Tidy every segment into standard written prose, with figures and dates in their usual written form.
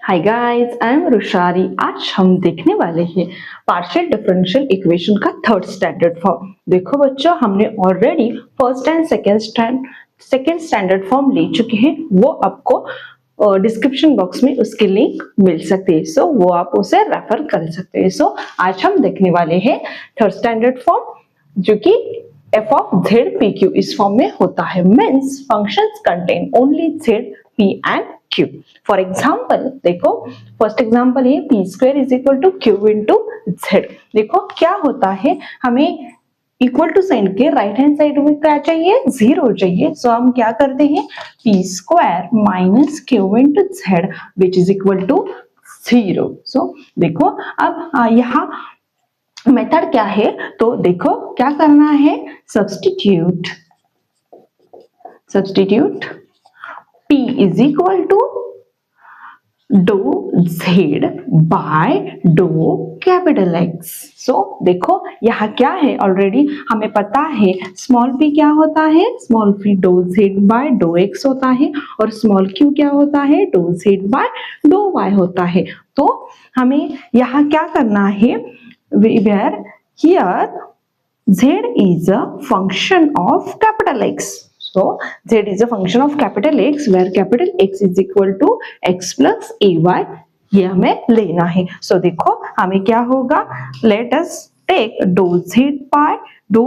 Hi guys, I am रुशारी। आज हम देखने वाले हैं पार्शियल डिफरेंशियल इक्वेशन का थर्ड स्टैंडर्ड फॉर्म। देखो बच्चों, हमने already first and second standard form ले चुके हैं। वो आपको डिस्क्रिप्शन बॉक्स में उसके लिंक मिल सकते हैं, सो वो आप उसे रेफर कर सकते हैं। सो आज हम देखने वाले हैं थर्ड स्टैंडर्ड फॉर्म, जो कि f of z p q इस फॉर्म में होता है। Means functions contain only z p and q। For example देखो, फर्स्ट एग्जाम्पल है p square is equal to q into z। देखो क्या होता है, हमें इक्वल टू साइन के राइट हैंड साइड में क्या चाहिए, जीरो चाहिए। सो हम क्या करते हैं, p square minus q into z which is equal to zero. So देखो अब यहाँ मेथड क्या है, तो देखो क्या करना है, substitute p is equal to डो z by dough capital X। So देखो यहाँ क्या है, ऑलरेडी हमें पता है स्मॉल p क्या होता है, स्मॉल p डो z बाय डो x होता है, और स्मॉल q क्या होता है, डो z बाय डो y होता है। तो हमें यहाँ क्या करना है, where here z is a function of capital X. So z is a function of capital X where capital X is equal to x plus ay, ये हमें लेना है। So देखो हमें क्या होगा, let us take dou z by dou,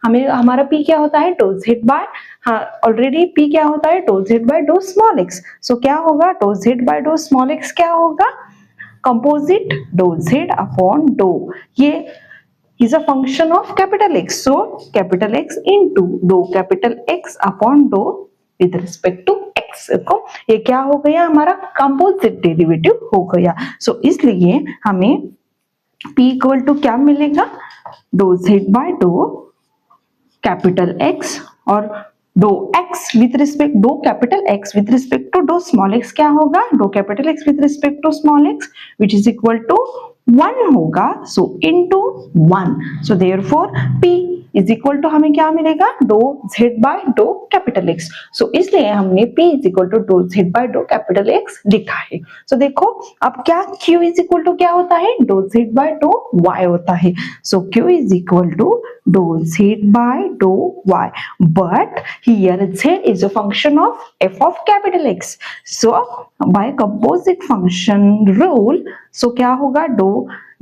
हमें हमारा p क्या होता है, dou z by, हाँ ऑलरेडी p क्या होता है, dou z by dou small x। So क्या होगा, dou z by dou small x क्या होगा, composite dou z upon dou, ये is a function of capital X. So capital X into dou capital X upon dou with respect to X को, ये क्या हो गया, हमारा कंपोजिट डेरिवेटिव हो गया। सो इसलिए हमें P इक्वल टू क्या मिलेगा, dou z by dou capital X और dou x with respect, dou capital X with respect to dou small x क्या होगा, dou capital X with respect to small x which is equal to 1 होगा। So into 1, so therefore p is equal to हमें क्या मिलेगा, dou z by dou capital X। So इसलिए हमने p is equal to dou z by dou capital X लिखा है। So देखो अब क्या, q इज इक्वल टू क्या होता है, dou z by dou y होता है। So q is equal to dou z by dou y, but here z is a function of f of capital X. So by composite function rule, so क्या होगा, dou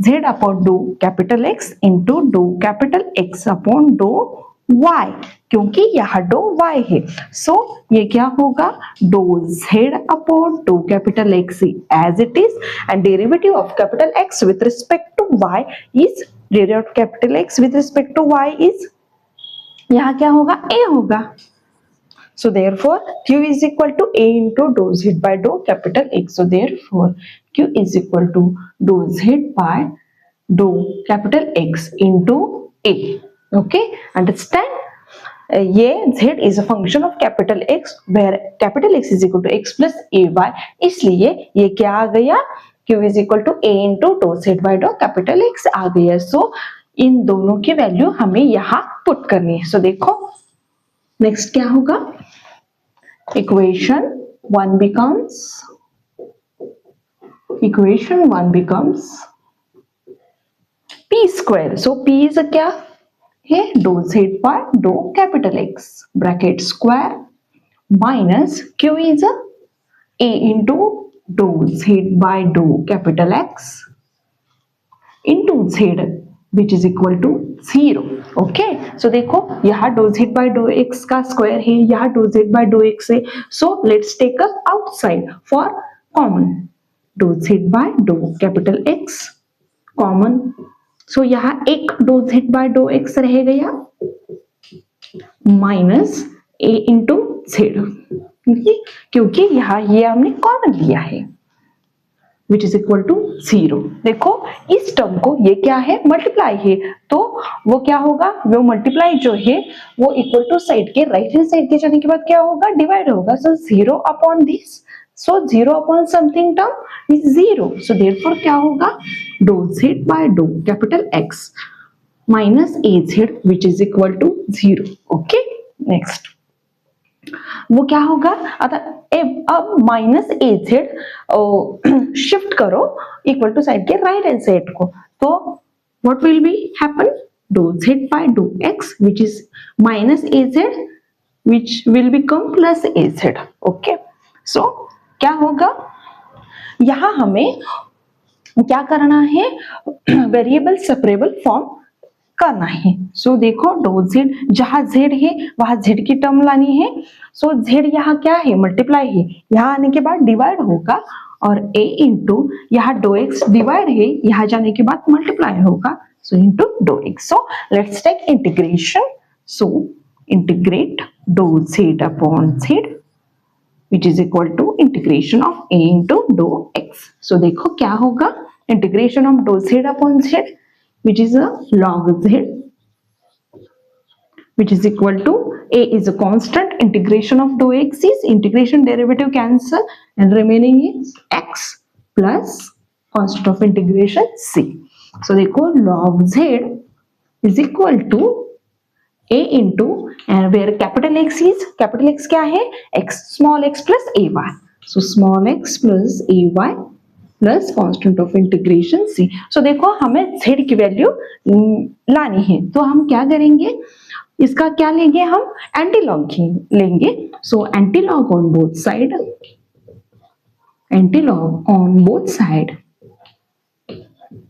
z upon dou capital X into dou capital X upon dou y, क्योंकि यहाँ dou y है। so ये क्या होगा, dou z upon dou capital X as it is, and derivative of capital X with respect to y is derivative of capital X with respect to y is, यहाँ क्या होगा, a होगा। so therefore q is equal to a into dou z by dou capital X. so therefore q is equal to dou z by dou capital X into a. okay, understand? ये z is a function of capital X where capital X is equal to x plus ay, इसलिए ये क्या आ गया, q is equal to a into dou z by dou capital X आ गया। सो इन दोनों की value हमें यहाँ पुट करनी है। सो देखो नेक्स्ट क्या होगा, equation 1 becomes p square. So p is क्या है, dou z by dou capital X bracket square minus q is a into dou z by dou capital X into z which is equal to 0. Okay, so देखो यहाँ dou z by dou x का square है, यहाँ dou z by dou x है। So let's take outside for common, dou z by dou capital X common. So यहाँ एक dou z by dou x रह गया माइनस a इंटू z, क्योंकि यहाँ ये हमने कॉमन लिया है विच इज इक्वल टू 0। देखो इस टर्म को, ये क्या है, मल्टीप्लाई है, तो वो क्या होगा, वो मल्टीप्लाई जो है वो इक्वल टू साइड के राइट हैंड साइड के जाने के बाद क्या होगा, डिवाइड होगा। So 0 upon this, so 0 upon something term is 0। So therefore क्या होगा, dou z by dou capital X minus az which is equal to 0। Okay, next वो क्या होगा, अतः अब माइनस ए जेड शिफ्ट करो इक्वल टू साइड के right hand side को, तो what will be happen, dou Z by dough X which is minus A Z which will become plus A Z. Okay, so क्या होगा, यहां हमें क्या करना है, वेरिएबल सेपरेबल फॉर्म करना है. सो देखो डो जेड, जहां जेड है वहां जेड की टर्म लानी है. सो जेड यहाँ क्या है, मल्टीप्लाई है, यहाँ आने के बाद डिवाइड होगा, और a इंटू यहाँ डो एक्स डिवाइड है, यहाँ जाने के बाद मल्टीप्लाई होगा, so into dou X. So let's take integration. So integrate dou Z upon Z which is equal to integration of a into dou x. So देखो क्या होगा, integration of dou z upon z which is a log z which is equal to a is a constant, integration of dou x is integration derivative cancel and remaining is x plus constant of integration c. So देखो log z is equal to a into and where capital X is, capital X क्या है, x small x plus ay. So small x plus ay plus constant of integration c. So देखो हमें z की value लानी है, तो हम क्या करेंगे, इसका क्या लेंगे, हम एंटीलॉग लेंगे. So antilog on both side, antilog on both side,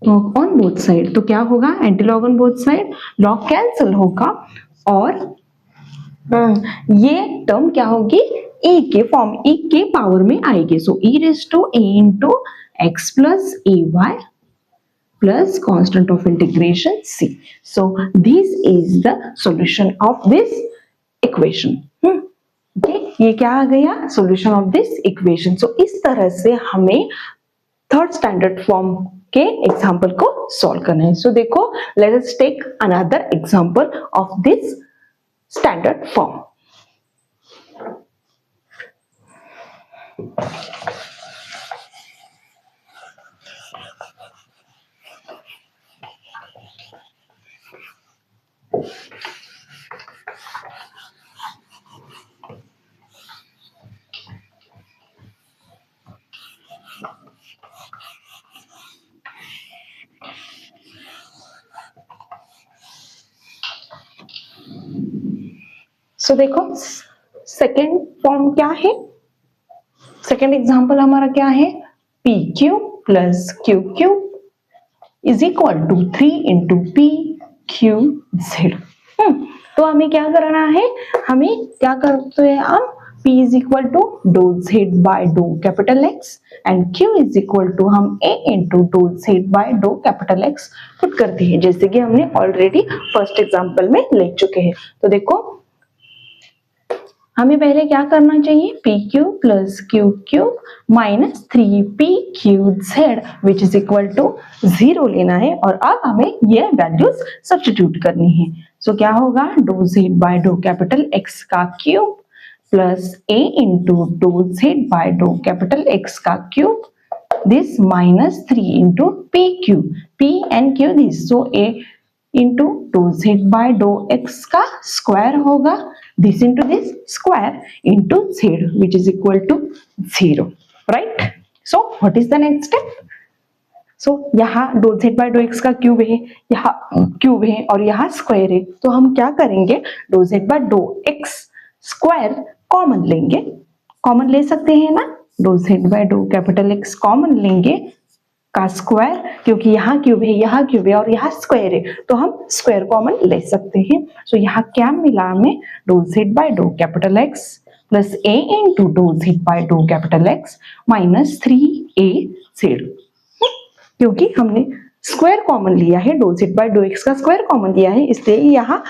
on both side, तो क्या होगा, antilog on both side, log cancel होगा और ये टर्म क्या होगी, e के फॉर्म, e के पावर में आएगी. So e raise to a into X plus A Y plus constant of integration c. So this is the solution of this equation. ये क्या आ गया, solution of this equation. So इस तरह से हमें थर्ड स्टैंडर्ड फॉर्म के example को सॉल्व करना है. सो देखो let us take another example of this standard form. So देखो सेकेंड फॉर्म क्या है, सेकेंड एग्जांपल हमारा क्या है, P Q plus Q Q is equal to 3 into P Q Z. तो हमें क्या करना है, हमें क्या करते हैं हम, P इज इक्वल टू डो Z by dough capital X and Q is equal to हम A into dough Z by dough capital X put करते हैं, जैसे कि हमने ऑलरेडी फर्स्ट एग्जांपल में ले चुके हैं. तो देखो हमें पहले क्या करना चाहिए, P Q plus Q Q minus 3pqz which is equal to 0 लेना है, और अब हमें ये वैल्यूज सब्स्टिट्यूट करनी है. सो क्या होगा, dough Z by dough capital X का cube plus a into dough Z by dough capital X का cube, this minus 3 into P Q, p and q this, so a into dough Z by dough X का square होगा, this into this square into z which is equal to 0, right? So what is the next step? So यहाँ डो z by डो x का cube है, यहाँ cube है और यहाँ स्क्वायर है, तो हम क्या करेंगे, डो z by डो x स्क्वायर कॉमन लेंगे, कॉमन ले सकते हैं ना, डो z by डो कैपिटल X कॉमन लेंगे का स्क्वायर, क्योंकि यहाँ क्यूब है, यहाँ क्यूब है और यहाँ स्क्वायर है, तो हम स्क्वायर कॉमन ले सकते हैं. सो यहाँ क्या मिला हमें, डो Z by dough capital X plus a into dough Z by dough capital X minus 3az, क्योंकि हमने स्क्वायर कॉमन लिया है, डो जेड बाय डो एक्स का स्क्वायर कॉमन लिया है, इसलिए यहाँ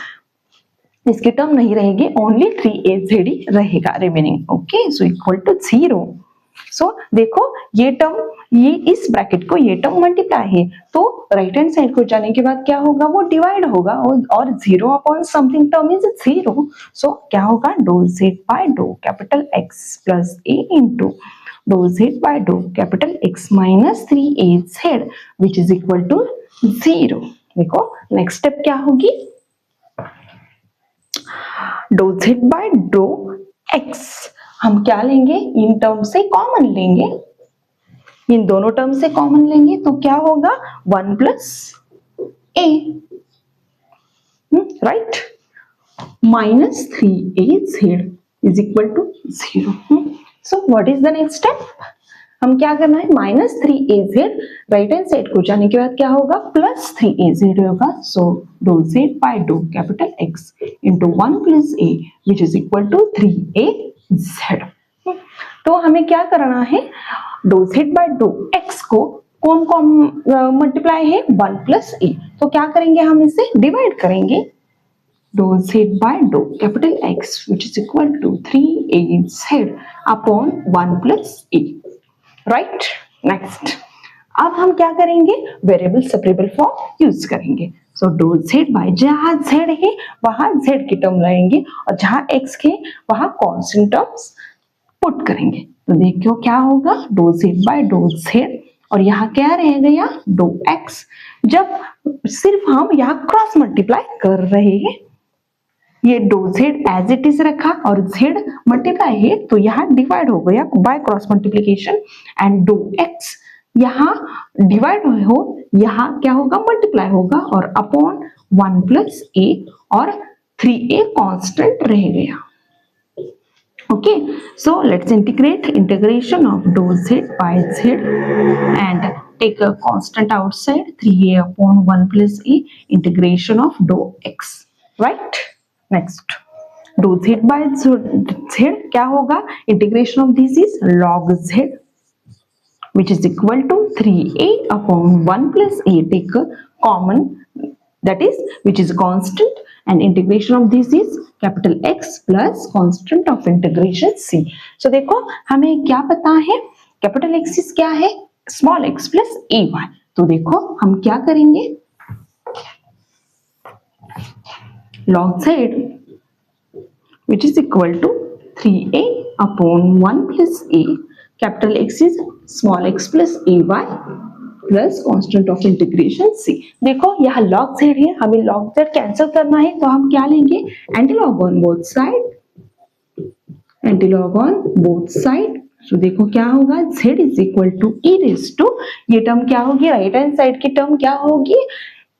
इसकी टर्म नहीं रहेगी, ओनली 3az ही रहेगा remaining. Okay, so equal to 0. So देखो ये टर्म, ये इस ब्रैकेट को ये टर्म मल्टीप्लाई है, तो राइट हैंड साइड को जाने के बाद क्या होगा, वो डिवाइड होगा, और 0 upon something term is 0. So क्या होगा, dough Z by dough capital X plus a into dough Z by dough capital X minus 3az which is equal to 0. देखो नेक्स्ट स्टेप क्या होगी, डो जेड बाय डो एक्स हम क्या लेंगे, in term से कॉमन लेंगे, इन दोनों टर्म से कॉमन लेंगे तो क्या होगा 1 plus A, right, minus 3az is equal to 0। So what is the next step, हम क्या करना है, minus 3az right hand side को जाने के बाद क्या होगा, प्लस 3az होगा। सो डो Z by dough capital X into 1 plus A which is equal to 3az। तो हमें क्या करना है, डो जेड बाय डो एक्स को कौन कौन मल्टीप्लाई है, 1 प्लस ए, तो क्या करेंगे, हम इसे डिवाइड करेंगे, डो Z by dough capital X which is equal to 3az upon 1 plus A, right. Next अब हम क्या करेंगे, वेरिएबल सेपरेबल फॉर्म यूज करेंगे। सो डो जेड बाय, जहां जेड है वहां जेड की टर्म लाएंगे और जहां एक्स के वहां कांस्टेंट टर्म्स पुट करेंगे। तो देखो क्या होगा, डो जेड बाय डो जेड और यहाँ क्या रह गया, डो एक्स। जब सिर्फ हम यहाँ क्रॉस मल्टीप्लाई कर रहे हैं, ये डो जेड एज इट इज रखा और जेड मल्टीप्लाई है तो यहाँ डिवाइड हो गया by cross multiplication, and do x यहाँ डिवाइड हो, यहाँ क्या होगा, मल्टीप्लाई होगा और अपॉन 1 प्लस ए और 3a कांस्टेंट रह गया। Okay, so let's integrate, integration of dou z by z and take a constant outside 3a upon 1 plus a, integration of dou x, right? Next, dou z by z क्या होगा, integration of this is log z which is equal to 3a upon 1 plus a, take a common, that is which is constant, and integration of this is capital X plus constant of integration c। so देखो हमें क्या पता है, capital X क्या है, small x plus ay। तो देखो हम क्या करेंगे, log z which is equal to 3a upon 1 plus a, capital X is small x plus ay plus constant of integration c। देखो यहाँ log z है, हमें log z कैंसिल करना है तो हम क्या लेंगे, antilog on both side, antilog on both side. So देखो क्या होगा, z is equal to e raise to, ये टर्म क्या होगी, राइट हैंड साइड की टर्म क्या होगी,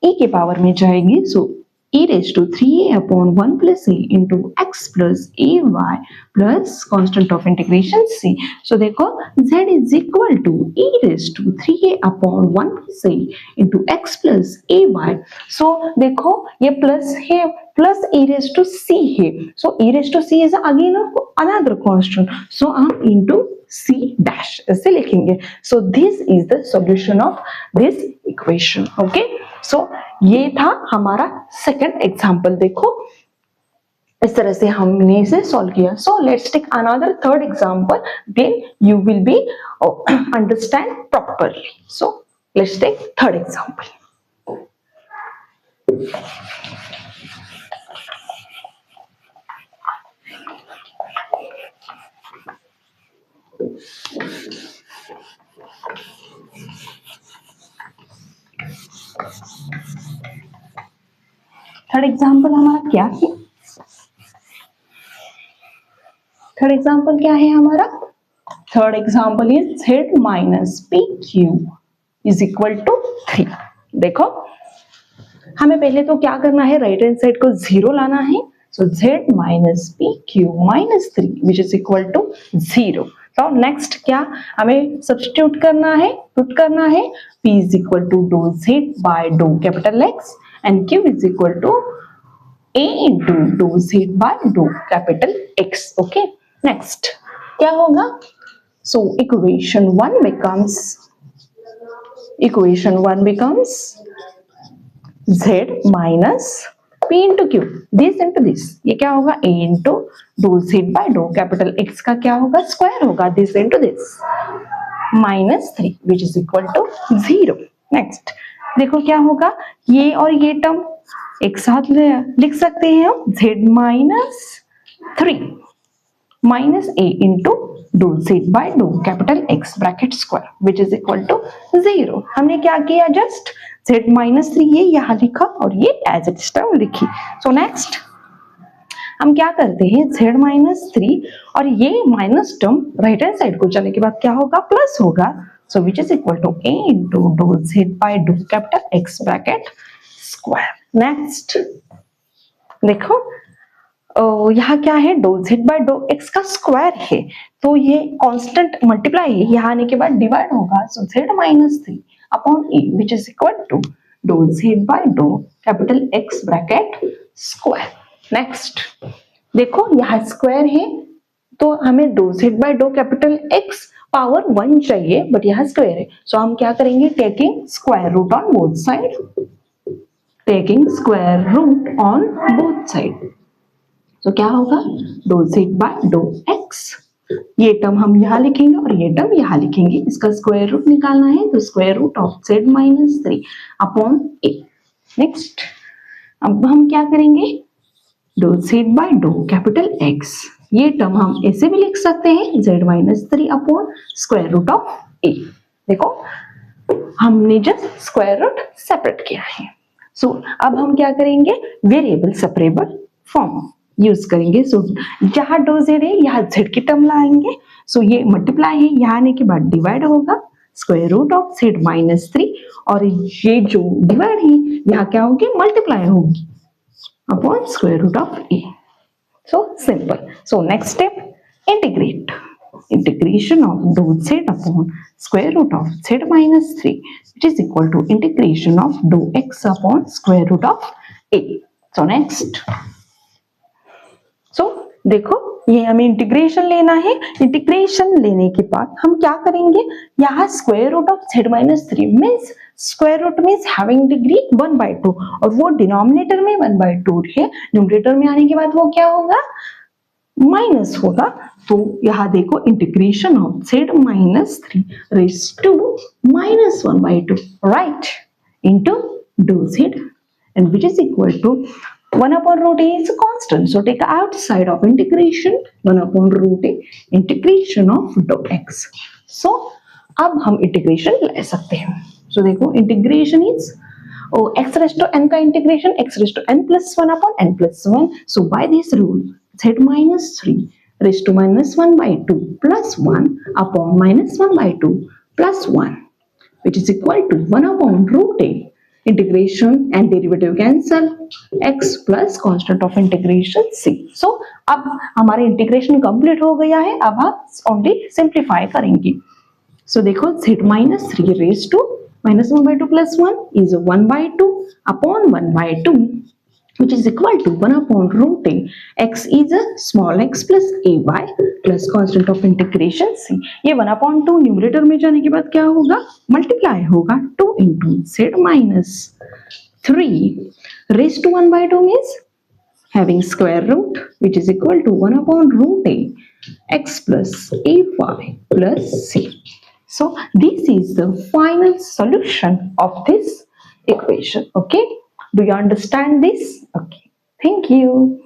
e के पावर में जाएगी। सो e raised to 3a upon 1 plus a into x plus ay plus constant of integration c। so देखो z is equal to e raised to 3a upon 1 plus a into x plus ay। so देखो ये plus है, plus e raised to c है, so e raised to c is again another constant, so हम into c dash ऐसे लिखेंगे। so this is the solution of this equation। okay, so ये था हमारा सेकंड एग्जाम्पल। देखो इस तरह से हमने इसे सॉल्व किया। So let's take another third example, then you will be understand properly. So let's take third example. Third example हमारा क्या है, थर्ड एग्जाम्पल क्या है हमारा, third example is z minus P Q is equal to 3। देखो हमें पहले तो क्या करना है, राइट हैंड साइड को 0 लाना है। So z minus P Q minus 3 which is equal to 0। तो नेक्स्ट क्या हमें सब्स्टिट्यूट करना है, पुट करना है, p इज इक्वल टू डो z by dough capital X and q is equal to a into dou z by dou capital X। okay, next क्या होगा, so equation 1 becomes z minus p into q, this into this, ये क्या होगा, a into dou z by dou capital X का क्या होगा, square होगा, this into this minus 3 which is equal to 0। next देखो क्या होगा, ये और ये टर्म एक साथ लिख सकते हैं हम, z minus 3 minus a into dough z by dough capital X bracket square which is equal to 0। हमने क्या किया, जस्ट z माइनस 3 ये यहाँ लिखा और ये एज इट टर्म लिखी। सो नेक्स्ट हम क्या करते हैं, z माइनस 3 और ये minus term right hand side को जाने के बाद क्या होगा, प्लस होगा. So which is equal to a into dough z by dough capital x bracket square. Next देखो यहाँ क्या है, dough z by dough x का स्क्वायर है, तो ये कांस्टेंट मल्टीप्लाई है, यहाँ आने के बाद डिवाइड होगा. So z minus 3 upon a which is equal to डो z by dough capital x bracket square. Next देखो यहाँ स्क्वायर है तो हमें डो z by dough capital x power 1 चाहिए, बट यहाँ स्क्वायर है. सो हम क्या करेंगे, taking square root on both side, taking square root on both side. तो क्या होगा, डो z बाय डो x. ये टर्म हम यहाँ लिखेंगे और ये टर्म यहाँ लिखेंगे. इसका स्क्वायर रूट निकालना है तो square root of z minus 3 upon a. Next अब हम क्या करेंगे, डो z by dough capital x, ये टर्म हम ऐसे भी लिख सकते हैं z minus 3 upon square root of a. देखो हमने जस्ट स्क्वायर रूट सेपरेट किया है. सो अब हम क्या करेंगे, वेरिएबल सेपरेबल फॉर्म यूज करेंगे. सो जहां डो z है यहाँ z की टर्म लाएंगे. सो ये मल्टीप्लाई है, यहाँ आने के बाद डिवाइड होगा square root of z minus 3 और ये जो डिवाइड है यहाँ क्या होगी, मल्टीप्लाई होगी upon square root of a. So simple. So next step, integrate. Integration of डो z upon square root of z minus 3 which is equal to integration of dou x upon square root of a. So next, so देखो ये हमें integration लेना है. Integration लेने के बाद हम क्या करेंगे, यहाँ square root of z minus 3 means square root means having degree 1/2 और वो डिनोमिनेटर में 1/2 है, न्यूमरेटर में आने के बाद वो क्या होगा, माइनस होगा. तो यहाँ देखो integration of z minus 3 raise to minus 1/2 right into dough z and which is equal to 1 upon root a is a constant. So take outside of integration 1 upon root a integration of dou x. So अब हम integration ले सकते हैं. So देखो integration is x raised to n का integration x raised to n plus 1 upon n plus 1. So by this rule z minus 3 raised to minus 1/2 plus 1 upon minus 1/2 plus 1 which is equal to 1 upon root a. Integration and derivative cancel, x plus constant of integration c. सो अब हमारे integration complete हो गया है. अब हम only simplify करेंगे. So देखो z minus 3 raise to minus 1/2 plus 1 is 1/2 upon 1/2 which is equal to 1 upon root a. X is a small x plus ay plus constant of integration c. ये 1 upon 2 numerator में जाने के बाद क्या होगा, multiply होगा 2 into z minus 3 raised to 1/2 means having square root which is equal to 1 upon root a x plus ay plus c. So this is the final solution of this equation. Okay, do you understand this? Okay, thank you.